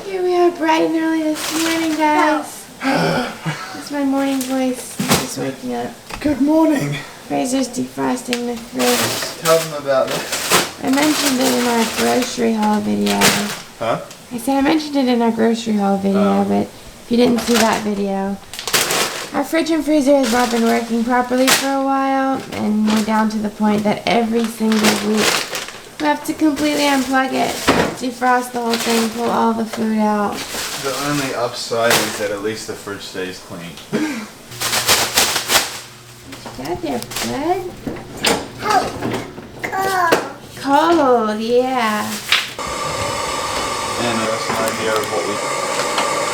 Here we are bright and early this morning, guys. That's my morning voice. I'm just waking up. Good morning. Fraser's defrosting the fridge. Tell them about this. I mentioned it in our grocery haul video. Huh? I said I mentioned it in our grocery haul video, but if you didn't see that video, our fridge and freezer has not been working properly for a while, and we're down to the point that every single week we have to completely unplug it, defrost the whole thing, pull all the food out. The only upside is that at least the fridge stays clean. Got there, bud? Cold, yeah. And that's an idea of what we...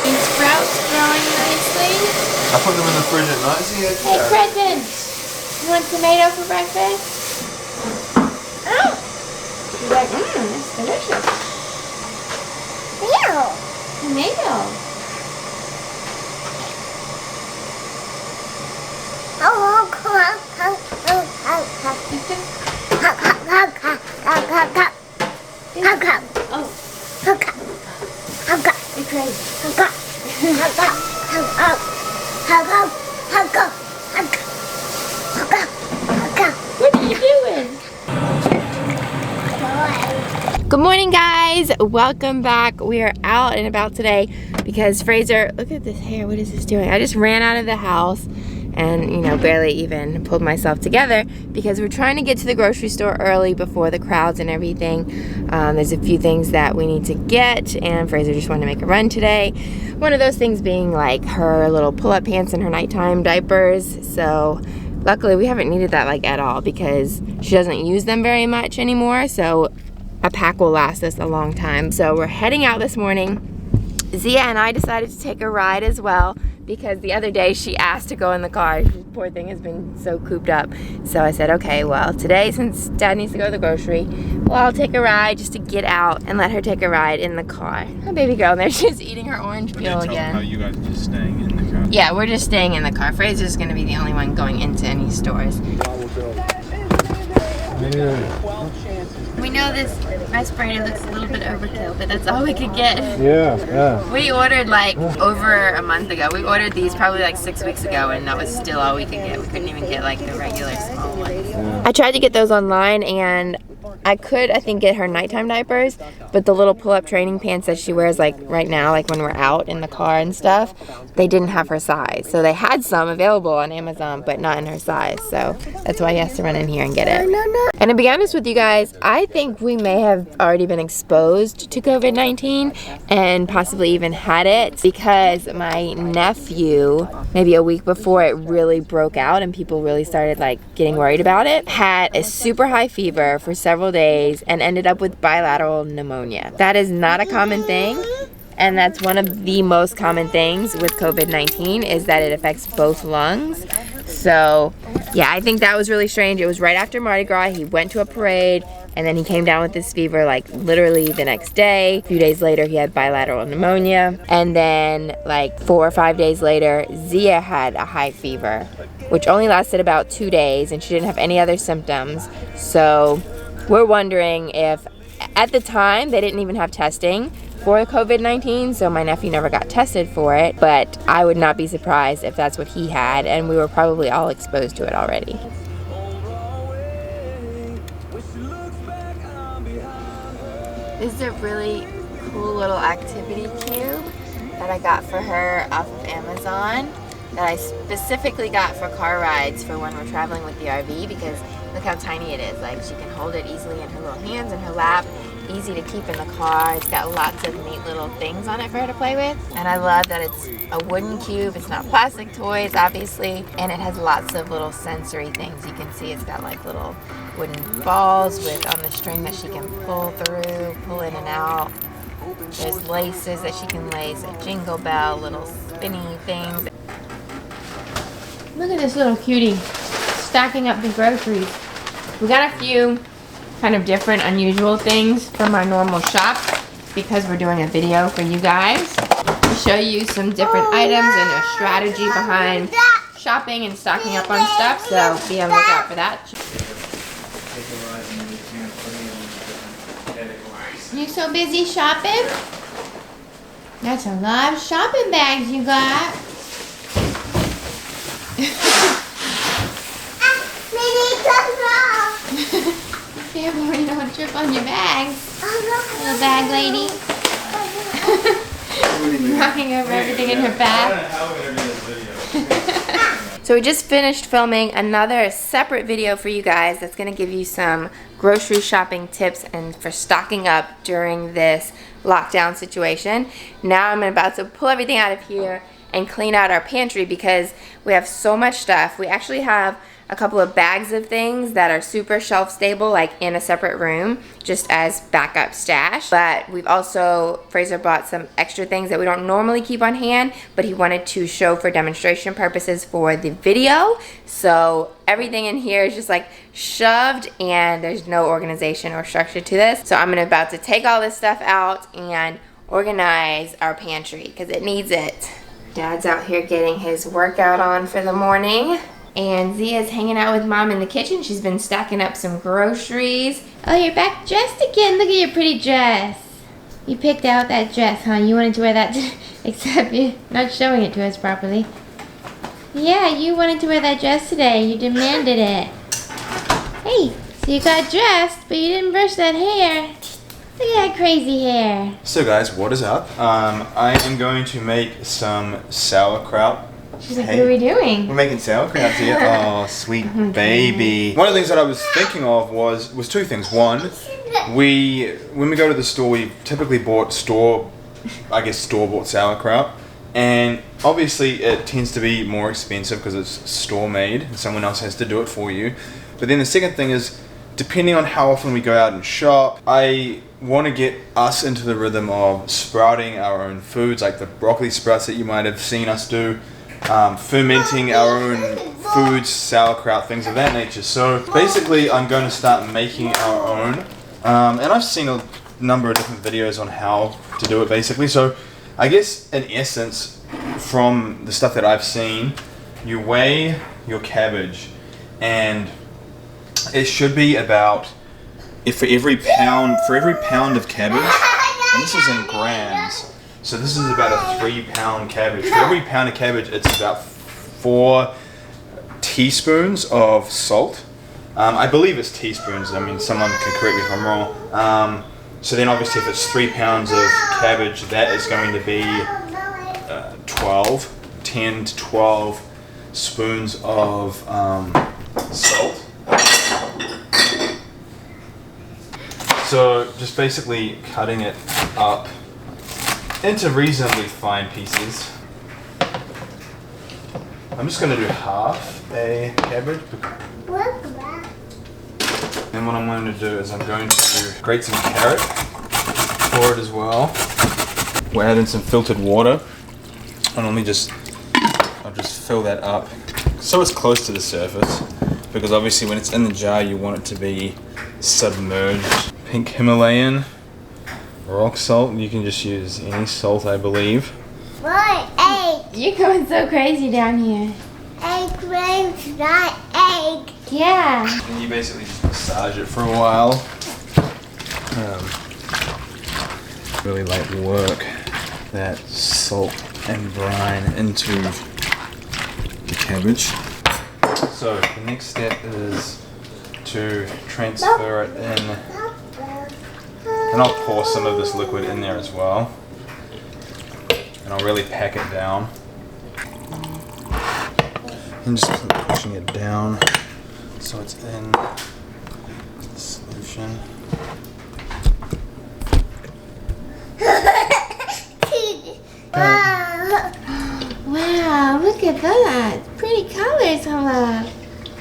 These sprouts growing nicely. I put them in the fridge at night, so yeah. Hey, present! You want tomato for breakfast? Oh! She's like, it's delicious. Tomato. You're crazy. What are you doing? Good morning, guys. Welcome back. We are out and about today because Fraser, look at this hair. What is this doing? I just ran out of the house and, you know, barely even pulled myself together because we're trying to get to the grocery store early before the crowds and everything. There's a few things that we need to get, and Fraser just wanted to make a run today. One of those things being like her little pull-up pants and her nighttime diapers. So luckily we haven't needed that like at all because she doesn't use them very much anymore. So a pack will last us a long time. So we're heading out this morning. Zia and I decided to take a ride as well because the other day she asked to go in the car. Poor thing has been so cooped up. So I said, okay, well, today since Dad needs to go to the grocery, well, I'll take a ride just to get out and let her take a ride in the car. Hi, baby girl, there she's eating her orange peel again. How you guys are just staying in the car? Yeah, we're just staying in the car. Fraser's gonna be the only one going into any stores. We know this respirator looks a little bit overkill, but that's all we could get. Yeah. We ordered like over a month ago. We ordered these probably like 6 weeks ago, and that was still all we could get. We couldn't even get like the regular small ones. I tried to get those online, and I could, I think, get her nighttime diapers, but the little pull-up training pants that she wears like right now, like when we're out in the car and stuff, they didn't have her size. So they had some available on Amazon, but not in her size. So that's why he has to run in here and get it. And to be honest with you guys, I think we may have already been exposed to COVID-19 and possibly even had it because my nephew, maybe a week before it really broke out and people really started like getting worried about it, had a super high fever for several days and ended up with bilateral pneumonia. That is not a common thing, and that's one of the most common things with COVID-19 is that it affects both lungs. So yeah, I think that was really strange. It was right after Mardi Gras. He went to a parade and then he came down with this fever like literally the next day. A few days later he had bilateral pneumonia, and then like 4 or 5 days later Zia had a high fever which only lasted about 2 days, and she didn't have any other symptoms. So we're wondering if at the time they didn't even have testing for COVID-19, so my nephew never got tested for it, but I would not be surprised if that's what he had, and we were probably all exposed to it already. This is a really cool little activity cube that I got for her off of Amazon that I specifically got for car rides for when we're traveling with the RV, because look how tiny it is. Like, she can hold it easily in her little hands in her lap, easy to keep in the car. It's got lots of neat little things on it for her to play with. And I love that it's a wooden cube. It's not plastic toys, obviously, and it has lots of little sensory things. You can see it's got like little wooden balls with on the string that she can pull through, pull in and out. There's laces that she can lace, a jingle bell, little spinny things. Look at this little cutie stacking up the groceries. We got a few kind of different, unusual things from our normal shop because we're doing a video for you guys to show you some different items and a strategy behind shopping and stocking up on stuff. So be on the lookout for that. You so busy shopping? That's a lot of shopping bags you got. Careful you don't trip on your bags. Little bag lady. Knocking over everything in her bag. So we just finished filming another separate video for you guys that's going to give you some grocery shopping tips and for stocking up during this lockdown situation. Now I'm about to pull everything out of here and clean out our pantry because we have so much stuff. We actually have a couple of bags of things that are super shelf stable, like in a separate room, just as backup stash. But we've also, Fraser bought some extra things that we don't normally keep on hand, but he wanted to show for demonstration purposes for the video. So everything in here is just like shoved and there's no organization or structure to this. So I'm about to take all this stuff out and organize our pantry because it needs it. Dad's out here getting his workout on for the morning. And Zia's hanging out with Mom in the kitchen. She's been stacking up some groceries. Oh, you're back dressed again. Look at your pretty dress. You picked out that dress, huh? You wanted to wear that, except you're not showing it to us properly. Yeah, you wanted to wear that dress today. You demanded it. Hey, so you got dressed, but you didn't brush that hair. Look at that crazy hair. So guys, what is up? I am going to make some sauerkraut. She's like, what are we doing? We're making sauerkraut here. Oh, sweet baby. One of the things that I was thinking of was two things. One, when we go to the store, we typically bought store-bought sauerkraut. And obviously it tends to be more expensive because it's store-made and someone else has to do it for you. But then the second thing is, depending on how often we go out and shop, I want to get us into the rhythm of sprouting our own foods, like the broccoli sprouts that you might have seen us do. Fermenting our own foods, sauerkraut, things of that nature. So basically I'm going to start making our own, and I've seen a number of different videos on how to do it basically. So I guess in essence, from the stuff that I've seen, you weigh your cabbage and it should be about, for every pound of cabbage, and this is in grams, so this is about a 3-pound cabbage. For every pound of cabbage, it's about 4 teaspoons of salt. I believe it's teaspoons. I mean, someone can correct me if I'm wrong. So then obviously if it's 3 pounds of cabbage, that is going to be 10 to 12 spoons of salt. So just basically cutting it up into reasonably fine pieces. I'm just going to do half a cabbage. Then what I'm going to do is I'm going to grate some carrot for it as well. We'll add in some filtered water. I'll just fill that up so it's close to the surface, because obviously when it's in the jar you want it to be submerged. Pink Himalayan rock salt. You can just use any salt, I believe. What? Egg. You're going so crazy down here. Egg cream's not egg. Yeah. And you basically just massage it for a while. Really like work that salt and brine into the cabbage. So the next step is to transfer it in. And I'll pour some of this liquid in there as well. And I'll really pack it down. And just keep pushing it down so it's in the solution. Wow, look at that. Pretty colors, Hala.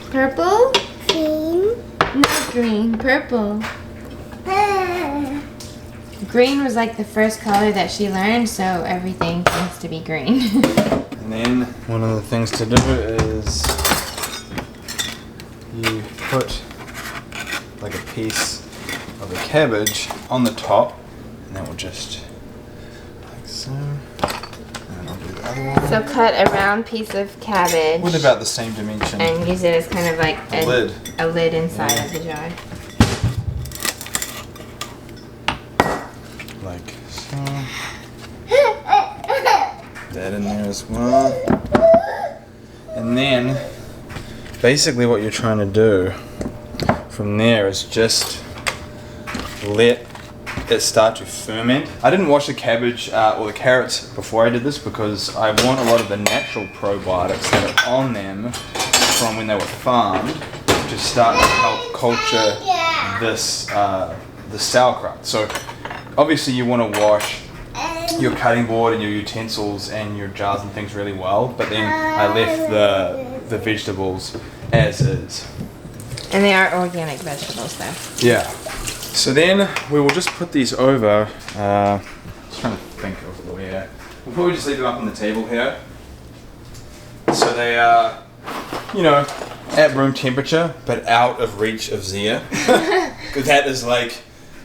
Purple? Green. Not green, purple. Green was like the first color that she learned, so everything tends to be green. And then one of the things to do is you put like a piece of the cabbage on the top, and that will just like so. And I'll do the other one. So cut a round piece of cabbage. With about the same dimension. And use it as kind of like a lid inside of the jar. Like so. that in there as well. And then basically what you're trying to do from there is just let it start to ferment. I didn't wash the cabbage or the carrots before I did this because I want a lot of the natural probiotics that are on them from when they were farmed to start to help culture this the sauerkraut. So obviously you want to wash your cutting board and your utensils and your jars and things really well, but then I left the vegetables as is. And they are organic vegetables though. Yeah. So then we will just put these over, just trying to think of where. We'll probably just leave them up on the table here. So they are, you know, at room temperature, but out of reach of Zia. Because that is like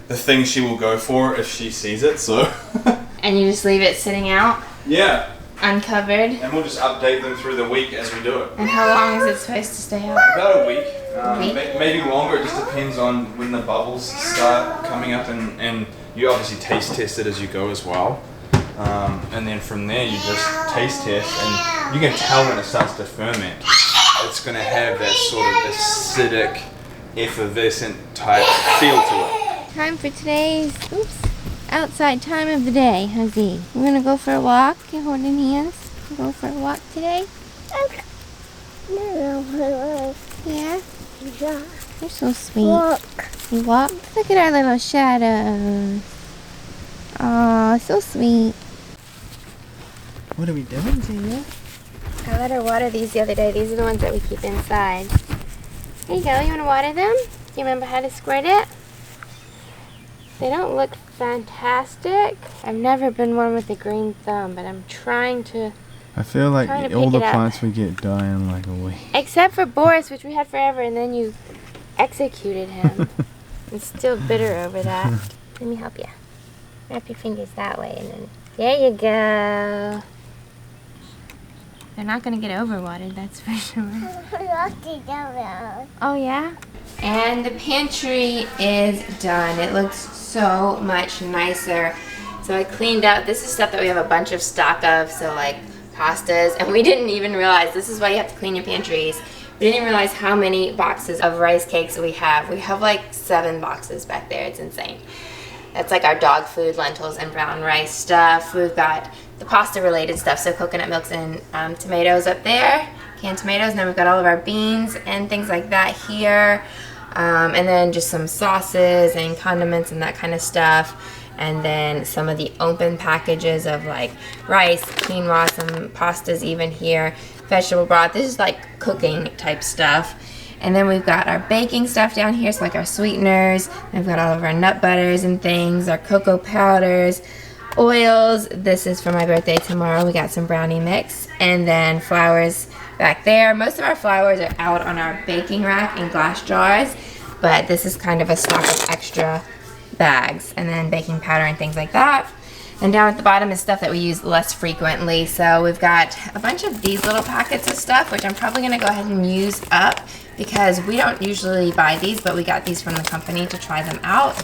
the thing she will go for if she sees it, so. And you just leave it sitting out? Yeah. Uncovered? And we'll just update them through the week as we do it. And how long is it supposed to stay out? About a week. Maybe longer, it just depends on when the bubbles start coming up, and you obviously taste test it as you go as well. And then from there you just taste test, and you can tell when it starts to ferment. It's going to have that sort of acidic, effervescent type feel to it. Time for today's outside time of the day, Huzzy. We're gonna go for a walk. You're holding hands. Go for a walk today. Yeah. You're so sweet. You walk. Look at our little shadows. Aw, so sweet. What are we doing, Zia? I let her water these the other day. These are the ones that we keep inside. Here you go. You want to water them? Do you remember how to squirt it? They don't look fantastic. I've never been one with a green thumb, but I'm trying to. I feel like trying to all pick the it up. plants we get die in like a week. Except for Boris, which we had forever, and then you executed him. I'm still bitter over that. Let me help you. Wrap your fingers that way, and then there you go. They're not gonna get overwatered, that's for sure. Oh yeah? And the pantry is done. It looks so much nicer. So I cleaned out, this is stuff that we have a bunch of stock of, so like pastas, and we didn't even realize, this is why you have to clean your pantries. We didn't even realize how many boxes of rice cakes we have. We have like 7 boxes back there, it's insane. That's like our dog food, lentils and brown rice stuff. We've got the pasta related stuff, so coconut milks and tomatoes up there, canned tomatoes, and then we've got all of our beans and things like that here. And then just some sauces and condiments and that kind of stuff. And then some of the open packages of like rice, quinoa, some pastas even here, vegetable broth. This is like cooking type stuff. And then we've got our baking stuff down here, so like our sweeteners. We've got all of our nut butters and things, our cocoa powders, oils. This is for my birthday tomorrow. We got some brownie mix. And then flours back there. Most of our flours are out on our baking rack in glass jars, but this is kind of a stock of extra bags, and then baking powder and things like that. And down at the bottom is stuff that we use less frequently. So we've got a bunch of these little packets of stuff, which I'm probably gonna go ahead and use up because we don't usually buy these, but we got these from the company to try them out.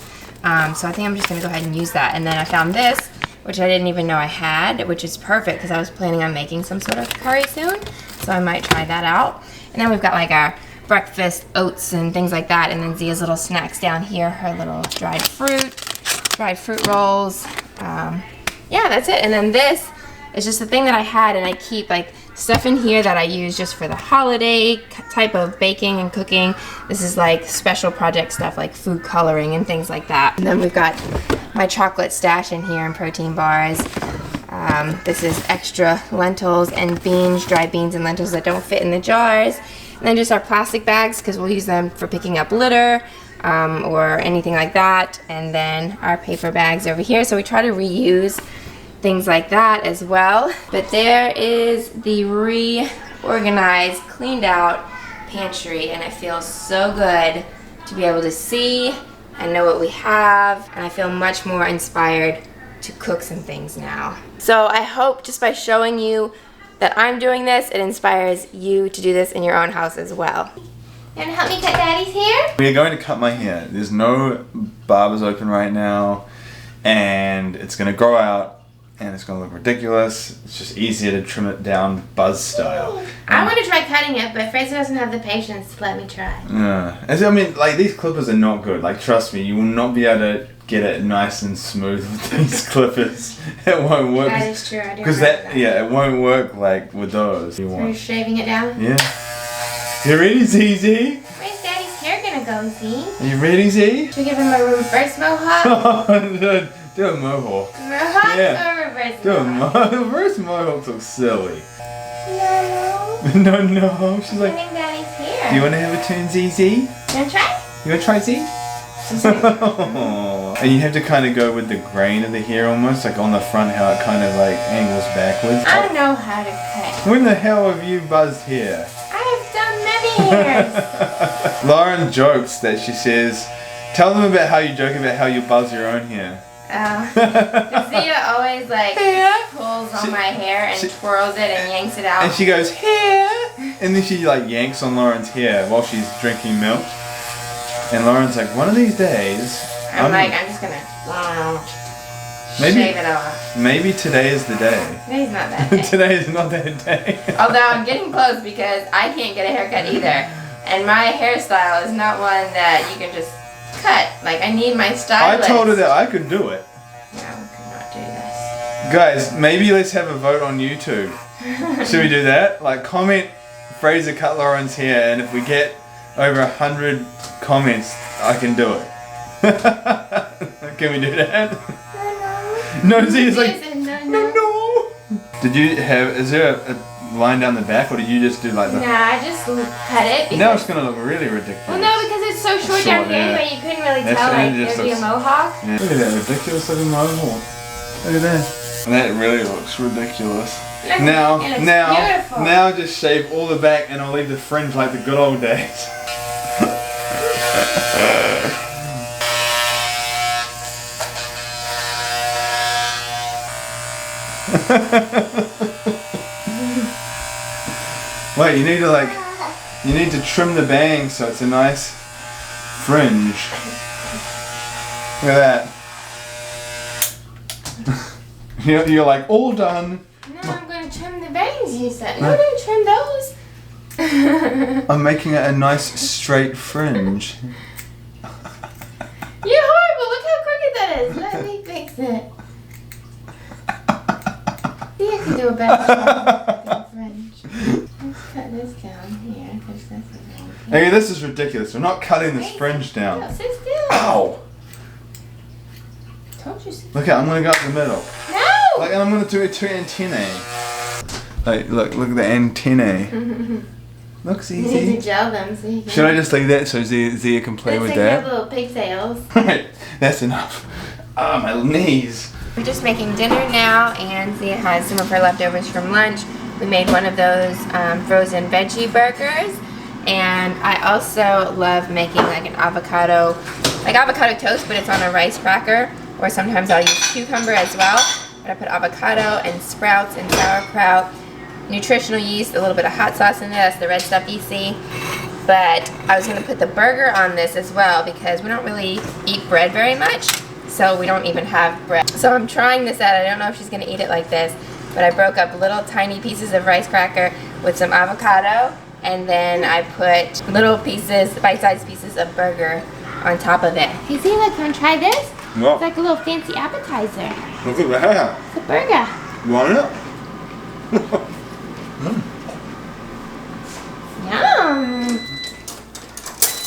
So I think I'm just gonna go ahead and use that. And then I found this, which I didn't even know I had, which is perfect because I was planning on making some sort of curry soon. So I might try that out. And then we've got like our breakfast oats and things like that, and then Zia's little snacks down here, her little dried fruit rolls. Yeah, that's it. And then this is just the thing that I had, and I keep like stuff in here that I use just for the holiday type of baking and cooking. This is like special project stuff like food coloring and things like that. And then we've got my chocolate stash in here and protein bars. This is extra lentils and beans, dried beans and lentils that don't fit in the jars. And then just our plastic bags, because we'll use them for picking up litter or anything like that. And then our paper bags over here. So we try to reuse things like that as well. But there is the reorganized, cleaned out pantry, and it feels so good to be able to see and know what we have. And I feel much more inspired to cook some things now. So I hope just by showing you that I'm doing this, it inspires you to do this in your own house as well. You wanna help me cut Daddy's hair? We are going to cut my hair. There's no barbers open right now, and it's going to grow out and it's gonna look ridiculous. It's just easier to trim it down Buzz style. I want to try cutting it, but Fraser doesn't have the patience to let me try. I mean, like, these clippers are not good. Like, trust me, you will not be able to get it nice and smooth with these clippers. It won't work. That is true. I do Because remember that. it won't work like with those. You Are you want. shaving it down? Yeah. You ready, ZZ? Where's Daddy's hair gonna go, Z? Are you ready, Z? Should we give him a reverse mohawk? Do a mohawk. Mohawk Yeah. or reverse Do a mohawk? reverse mohawk looks silly. No. No. She's like, Cutting Daddy's hair. do you want to have a turn, ZZ? You You wanna try? want to try, Z? And you have to kind of go with the grain of the hair almost, like on the front, how it kind of like angles backwards. I know how to cut. When the hell have you buzzed hair? I have done many hairs. Lauren jokes that she says, tell them about how you joke about how you buzz your own hair. Zia always like pulls on my hair and twirls it and yanks it out. And she goes, hair! And then she like yanks on Lauren's hair while she's drinking milk. And Lauren's like, one of these days, I'm just gonna shave it off. maybe today is the day. Today's not that day. Today is not that day. Although I'm getting close because I can't get a haircut either. And my hairstyle is not one that you can just cut. Like, I need my I stylist. told her that I could do it. No, I could not do this. Guys, maybe let's have a vote on YouTube. Should we do that? Like, comment Fraser cut Lauren's hair, and if we get over 100 comments, I can do it. Can we do that? No, Z is like, no. Did you have, is there a line down the back, or did you just do like the... Nah, I just cut it because... Now it's going to look really ridiculous. Well, no, because it's so short down here anyway, you couldn't really That's tell, it, like, it just there'd be a looks- mohawk. Yeah. Look at that ridiculous looking mohawk. Look at that. That really looks ridiculous. It looks beautiful. Now just shave all the back and I'll leave the fringe like the good old days. Wait, you need to trim the bangs so it's a nice fringe. Look at that. You're like, all done. No, I'm going to trim the bangs, you said. No, don't trim those. I'm making it a nice straight fringe. You're horrible. Look how crooked that is. Let me fix it. See, I can do a better job with the fringe. Let's cut this down here because that's a wrong thing. Okay, this is ridiculous. We're not cutting this fringe No, down. sit still. Ow! Told you sit Look, I'm gonna go up the middle. No! Like, and I'm gonna do it two antennae. Like, look at the antennae. Look, You need to Zia. gel them so you can... Should I just leave that so Zia can play with Looks like you have that? little pigtails. Right, that's enough. Ah, my knees. We're just making dinner now, and Zia has some of her leftovers from lunch. We made one of those frozen veggie burgers, and I also love making like an avocado toast, but it's on a rice cracker, or sometimes I'll use cucumber as well. But I put avocado and sprouts and sauerkraut, nutritional yeast, a little bit of hot sauce in there. That's the red stuff you see. But I was going to put the burger on this as well because we don't really eat bread very much. So we don't even have bread. So I'm trying this out. I don't know if she's going to eat it like this. But I broke up little tiny pieces of rice cracker with some avocado. And then I put little pieces, bite-sized pieces of burger on top of it. Hey, see, look, want to try this? What? It's like a little fancy appetizer. Look at that. It's a burger. You want it? Yum.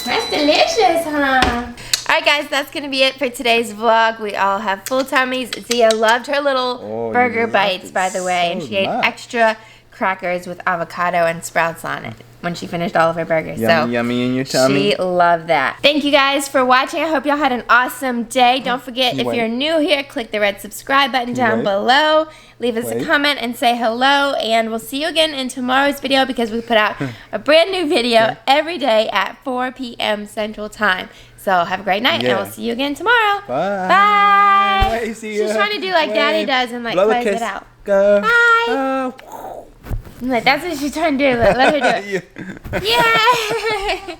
That's delicious, huh? Alright guys, that's going to be it for today's vlog. We all have full tummies. Zia loved her little burger you bites, loved it by the way. And so she ate much. extra crackers with avocado and sprouts on it when she finished all of her burgers. Yummy, yummy in your tummy. She loved that. Thank you guys for watching. I hope y'all had an awesome day. Don't forget, if Wait. you're new here, click the red subscribe button down Wait. below. Leave us a Wait. comment and say hello. And we'll see you again in tomorrow's video because we put out a brand new video every day at 4 p.m. Central Time. So have a great night, and Yeah. we'll see you again tomorrow. Bye. Bye. Wait, see She's ya. trying to do like Daddy Wait. does and like Blow a close it kiss. out. Go. Bye. Oh. I'm like, that's what she's trying to do. Let her do it. Yeah. Yeah.